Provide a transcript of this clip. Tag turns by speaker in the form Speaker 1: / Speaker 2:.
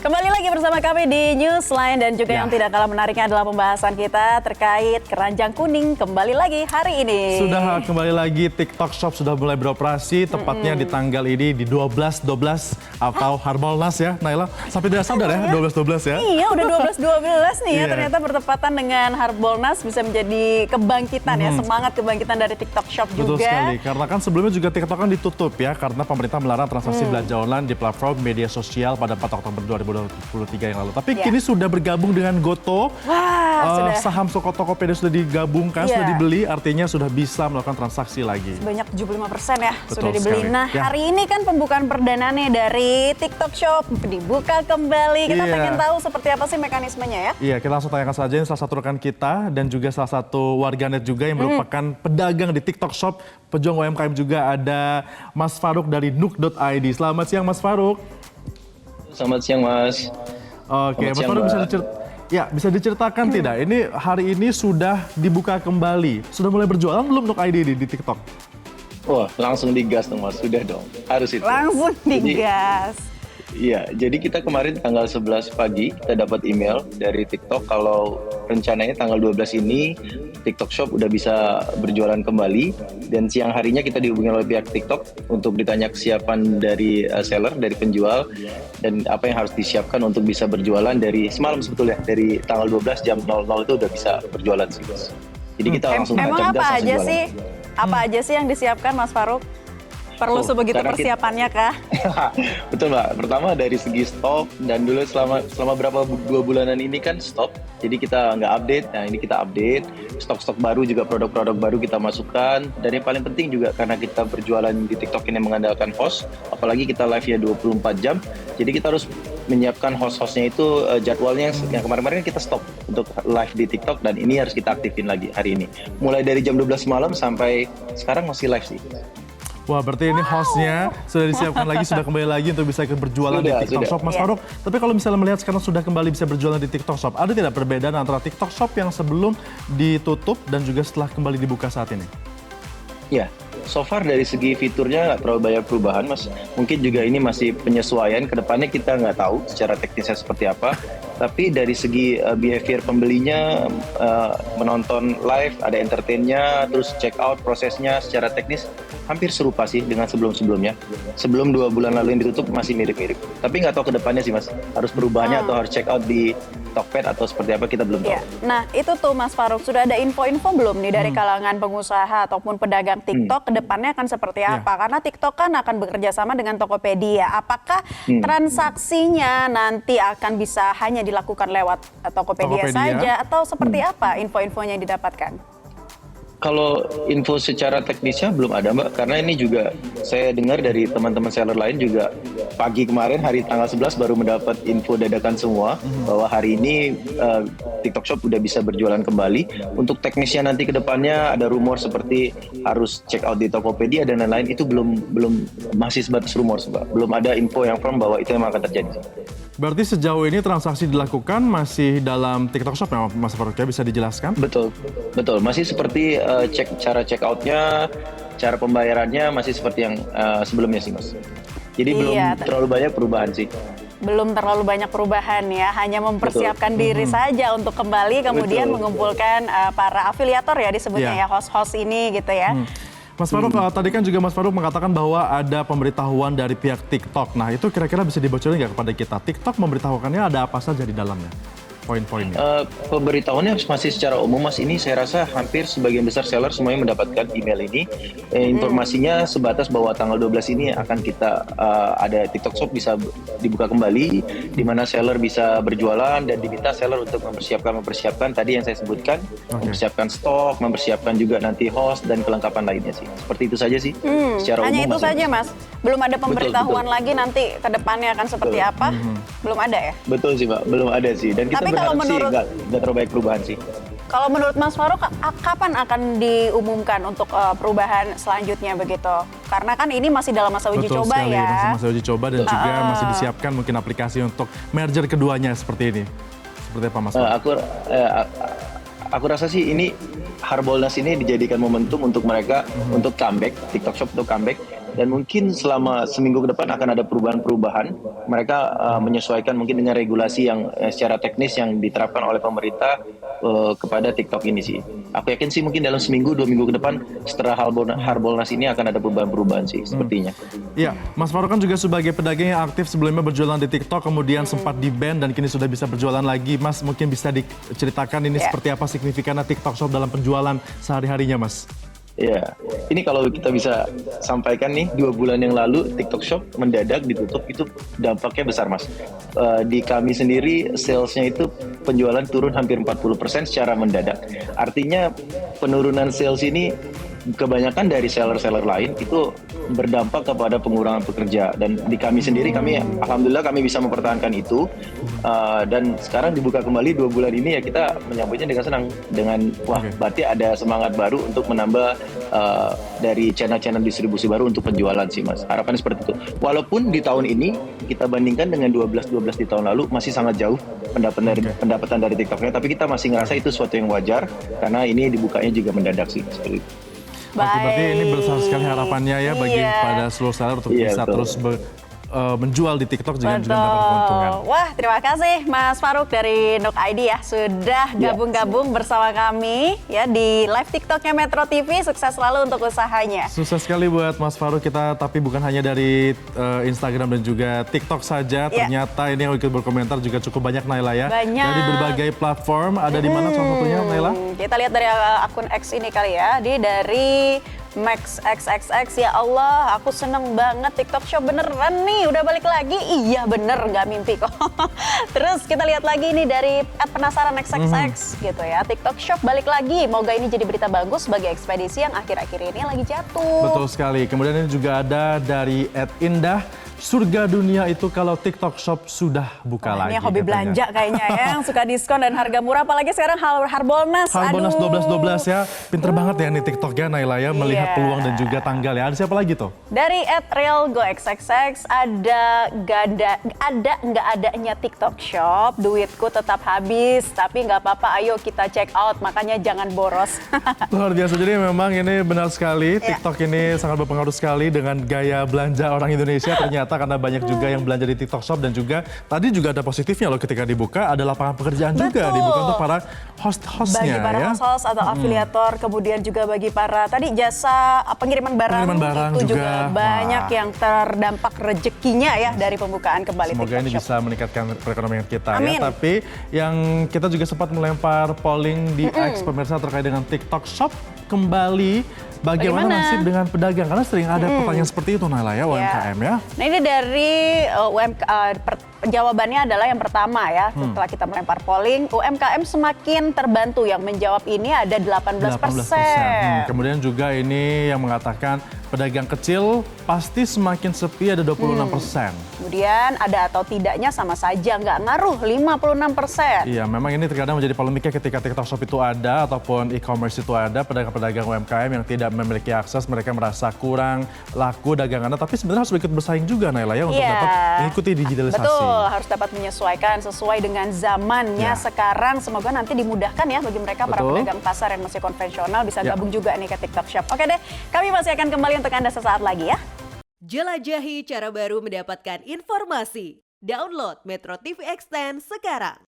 Speaker 1: Kembali lagi bersama kami di Newsline dan juga yang tidak kalah menariknya adalah pembahasan kita terkait keranjang kuning kembali lagi hari ini.
Speaker 2: Sudah kembali lagi TikTok Shop sudah mulai beroperasi tepatnya di tanggal ini di 12/12 atau Harbolnas ya Naila. Sampai tidak sadar ya 12/12 ya.
Speaker 1: Iya udah 12/12 nih ya ternyata bertepatan dengan Harbolnas bisa menjadi kebangkitan ya semangat kebangkitan dari TikTok Shop juga.
Speaker 2: Betul sekali karena kan sebelumnya juga TikTok kan ditutup ya karena pemerintah melarang transaksi belanja online di platform media sosial pada 4 Oktober 2023 yang lalu. Tapi kini sudah bergabung dengan Goto.
Speaker 1: Wah,
Speaker 2: saham Tokopedia sudah digabungkan, sudah dibeli, artinya sudah bisa melakukan transaksi lagi.
Speaker 1: Sebanyak 75% ya
Speaker 2: Betul
Speaker 1: sudah dibeli.
Speaker 2: sekali.
Speaker 1: Nah hari ini kan pembukaan perdana nih dari TikTok Shop dibuka kembali. Kita pengen tahu seperti apa sih mekanismenya ya?
Speaker 2: Iya, kita langsung tanyakan saja ini salah satu rekan kita dan juga salah satu warganet juga yang merupakan pedagang di TikTok Shop, pejuang UMKM juga ada Mas Faruk dari Nuk.id. Selamat siang Mas Faruk.
Speaker 3: Selamat siang Mas.
Speaker 2: Oke, Mas Faruk bisa diceritakan tidak? Ini hari ini sudah dibuka kembali. Sudah mulai berjualan belum Nuk.id di TikTok?
Speaker 3: Wah, langsung digas dong Mas. Sudah dong. Harus itu.
Speaker 1: Langsung digas.
Speaker 3: Iya, jadi kita kemarin tanggal 11 pagi kita dapat email dari TikTok kalau rencananya tanggal 12 ini TikTok Shop udah bisa berjualan kembali dan siang harinya kita dihubungi oleh pihak TikTok untuk ditanya kesiapan dari seller, dari penjual dan apa yang harus disiapkan untuk bisa berjualan dari semalam sebetulnya dari tanggal 12 jam 00 itu udah bisa berjualan sih Mas. Jadi kita langsung
Speaker 1: Emang apa aja
Speaker 3: jualan.
Speaker 1: sih? Apa aja sih yang disiapkan Mas Faruk? Perlu sebegitu persiapannya kah?
Speaker 3: Betul Mbak, pertama dari segi stok dan dulu selama berapa 2 bulanan ini kan stop, jadi kita nggak update. Nah ini kita update, stok-stok baru juga produk-produk baru kita masukkan dan yang paling penting juga karena kita berjualan di TikTok ini mengandalkan host, apalagi kita live-nya 24 jam, jadi kita harus menyiapkan host-hostnya itu jadwalnya yang kemarin-kemarin kita stop untuk live di TikTok dan ini harus kita aktifin lagi hari ini. Mulai dari jam 12 malam sampai sekarang masih live sih.
Speaker 2: Wah, berarti ini hostnya sudah disiapkan lagi, sudah kembali lagi untuk bisa berjualan di TikTok Shop, Mas Faruk. Tapi kalau misalnya melihat sekarang sudah kembali bisa berjualan di TikTok Shop, ada tidak perbedaan antara TikTok Shop yang sebelum ditutup dan juga setelah kembali dibuka saat ini?
Speaker 3: Ya, so far dari segi fiturnya nggak terlalu banyak perubahan, Mas. Mungkin juga ini masih penyesuaian. Kedepannya kita nggak tahu secara teknisnya seperti apa. Tapi dari segi behavior pembelinya, menonton live, ada entertainnya, terus check out prosesnya secara teknis hampir serupa sih dengan sebelum-sebelumnya. Sebelum 2 bulan lalu yang ditutup masih mirip-mirip. Tapi nggak tahu kedepannya sih Mas, harus perubahannya atau harus check out di Tokped atau seperti apa kita belum tahu.
Speaker 1: Nah itu tuh Mas Faruk, sudah ada info-info belum nih dari kalangan pengusaha ataupun pedagang TikTok kedepannya akan seperti apa? Karena TikTok kan akan bekerja sama dengan Tokopedia. Apakah transaksinya nanti akan bisa hanya dilakukan lewat Tokopedia saja atau seperti apa info-infonya yang didapatkan?
Speaker 3: Kalau info secara teknisnya belum ada Mbak, karena ini juga saya dengar dari teman-teman seller lain juga pagi kemarin hari tanggal 11 baru mendapat info dadakan semua bahwa hari ini TikTok Shop udah bisa berjualan kembali. Untuk teknisnya nanti ke depannya ada rumor seperti harus check out di Tokopedia dan lain-lain, itu belum masih sebatas rumor Mbak. Belum ada info yang firm bahwa itu memang akan terjadi.
Speaker 2: Berarti sejauh ini transaksi dilakukan masih dalam TikTok Shop ya Mas Faruk ya, bisa dijelaskan?
Speaker 3: Betul. Masih seperti cara check out-nya, cara pembayarannya masih seperti yang sebelumnya sih Mas. Jadi belum terlalu banyak perubahan sih.
Speaker 1: Belum terlalu banyak perubahan ya, hanya mempersiapkan diri saja untuk kembali kemudian mengumpulkan para afiliator ya disebutnya ya, host-host ini gitu ya.
Speaker 2: Mas Faruk, tadi kan juga Mas Faruk mengatakan bahwa ada pemberitahuan dari pihak TikTok. Nah itu kira-kira bisa dibocorin nggak kepada kita? TikTok memberitahukannya ada apa saja di dalamnya? Poin-poinnya.
Speaker 3: Pemberitahuannya masih secara umum Mas, ini saya rasa hampir sebagian besar seller semuanya mendapatkan email ini. Informasinya sebatas bahwa tanggal 12 ini akan kita ada TikTok Shop bisa dibuka kembali, di mana seller bisa berjualan dan diminta seller untuk mempersiapkan tadi yang saya sebutkan, mempersiapkan stok, mempersiapkan juga nanti host dan kelengkapan lainnya sih. Seperti itu saja sih. Secara
Speaker 1: hanya
Speaker 3: umum
Speaker 1: itu saja Mas. Belum ada pemberitahuan
Speaker 3: betul.
Speaker 1: lagi nanti ke depannya akan seperti apa? Belum ada ya?
Speaker 3: Betul sih Mbak, belum ada sih. Dan kita berharap sih nggak terlalu banyak perubahan sih.
Speaker 1: Kalau menurut Mas Faruk, kapan akan diumumkan untuk perubahan selanjutnya begitu? Karena kan ini masih dalam masa uji coba
Speaker 2: sekali,
Speaker 1: ya.
Speaker 2: masih masa uji coba dan juga masih disiapkan mungkin aplikasi untuk merger keduanya seperti ini. Seperti apa Mas Faruk?
Speaker 3: Aku rasa sih ini Harbolnas ini dijadikan momentum untuk mereka untuk comeback, TikTok Shop untuk comeback. Dan mungkin selama seminggu ke depan akan ada perubahan-perubahan. Mereka menyesuaikan mungkin dengan regulasi yang secara teknis yang diterapkan oleh pemerintah kepada TikTok ini sih. Aku yakin sih mungkin dalam seminggu 2 minggu ke depan setelah Harbolnas ini akan ada perubahan-perubahan sih sepertinya.
Speaker 2: Iya, Mas Farouk kan juga sebagai pedagang yang aktif sebelumnya berjualan di TikTok, kemudian sempat di-ban dan kini sudah bisa berjualan lagi. Mas, mungkin bisa diceritakan ini seperti apa signifikannya TikTok Shop dalam penjualan sehari-harinya, Mas?
Speaker 3: Ya, ini kalau kita bisa sampaikan nih 2 bulan yang lalu TikTok Shop mendadak ditutup, itu dampaknya besar Mas. Di kami sendiri salesnya itu penjualan turun hampir 40% secara mendadak. Artinya penurunan sales ini kebanyakan dari seller-seller lain itu berdampak kepada pengurangan pekerja, dan di kami sendiri alhamdulillah kami bisa mempertahankan itu, dan sekarang dibuka kembali 2 bulan ini ya kita menyambutnya dengan senang, dengan berarti ada semangat baru untuk menambah dari channel-channel distribusi baru untuk penjualan sih Mas. Harapannya seperti itu. Walaupun di tahun ini kita bandingkan dengan 12 di tahun lalu masih sangat jauh pendapatan dari TikToknya, tapi kita masih ngerasa itu suatu yang wajar karena ini dibukanya juga mendadak sih seperti itu.
Speaker 2: Berarti ini besar sekali harapannya ya bagi pada seluruh seller untuk bisa
Speaker 3: betul.
Speaker 2: terus menjual di TikTok juga mendapat keuntungan.
Speaker 1: Wah, terima kasih Mas Farouk dari Nuk ID ya sudah gabung-gabung bersama kami ya di live TikToknya Metro TV. Sukses selalu untuk usahanya.
Speaker 2: Sukses sekali buat Mas Farouk kita, tapi bukan hanya dari Instagram dan juga TikTok saja. Ternyata ini yang ikut berkomentar juga cukup banyak, Naila ya.
Speaker 1: Banyak.
Speaker 2: Dari berbagai platform, ada di mana salah satunya, Naila?
Speaker 1: Kita lihat dari akun X ini kali ya. Dari Max XXX, ya Allah, aku seneng banget TikTok Shop beneran nih, udah balik lagi. Iya bener, nggak mimpi kok. Terus kita lihat lagi nih dari @penasaran XXX gitu ya. TikTok Shop balik lagi, moga ini jadi berita bagus bagi ekspedisi yang akhir-akhir ini lagi jatuh.
Speaker 2: Betul sekali. Kemudian ini juga ada dari @indah. Surga dunia itu kalau TikTok Shop sudah buka lagi.
Speaker 1: Ini hobi
Speaker 2: katanya.
Speaker 1: belanja kayaknya ya, yang suka diskon dan harga murah, apalagi sekarang Harbolnas.
Speaker 2: Harbolnas
Speaker 1: Aduh.
Speaker 2: 12 ya, pinter banget ya nih TikToknya Naila ya, melihat peluang dan juga tanggal ya. Ada siapa lagi tuh?
Speaker 1: Dari @realgoxxx ada nggak adanya TikTok Shop, duitku tetap habis, tapi nggak apa-apa, ayo kita check out, makanya jangan boros.
Speaker 2: Luar biasa, jadi memang ini benar sekali, TikTok ini sangat berpengaruh sekali dengan gaya belanja orang Indonesia ternyata, karena banyak juga yang belanja di TikTok Shop, dan juga tadi juga ada positifnya loh ketika dibuka, ada lapangan pekerjaan juga dibuka untuk para host-hostnya
Speaker 1: bagi para
Speaker 2: ya.
Speaker 1: host atau afiliator, kemudian juga bagi para tadi jasa pengiriman barang itu juga banyak yang terdampak rezekinya ya dari pembukaan kembali
Speaker 2: Semoga
Speaker 1: TikTok
Speaker 2: ini
Speaker 1: Shop.
Speaker 2: bisa meningkatkan perekonomian kita
Speaker 1: Amin.
Speaker 2: ya. Tapi yang kita juga sempat melempar polling di X pemirsa terkait dengan TikTok Shop kembali, bagaimana nasib dengan pedagang? Karena sering ada pertanyaan seperti itu Naila ya, UMKM ya.
Speaker 1: Nah ini dari jawabannya adalah yang pertama ya, setelah kita melempar polling, UMKM semakin terbantu. Yang menjawab ini ada 18%.
Speaker 2: Kemudian juga ini yang mengatakan pedagang kecil pasti semakin sepi, ada 26%.
Speaker 1: Kemudian ada atau tidaknya sama saja, nggak ngaruh, 56%.
Speaker 2: Iya, memang ini terkadang menjadi polemiknya ketika TikTok Shop itu ada ataupun e-commerce itu ada, pedagang-pedagang UMKM yang tidak memiliki akses, mereka merasa kurang laku dagangannya, tapi sebenarnya harus ikut bersaing juga Naila ya, untuk dapat mengikuti digitalisasi.
Speaker 1: Betul, harus dapat menyesuaikan sesuai dengan zamannya sekarang. Semoga nanti dimudahkan ya bagi mereka para pedagang pasar yang masih konvensional bisa gabung juga nih ke TikTok Shop. Oke deh, kami masih akan kembali untuk Anda sesaat lagi ya.
Speaker 4: Jelajahi cara baru mendapatkan informasi. Download Metro TV Extend sekarang.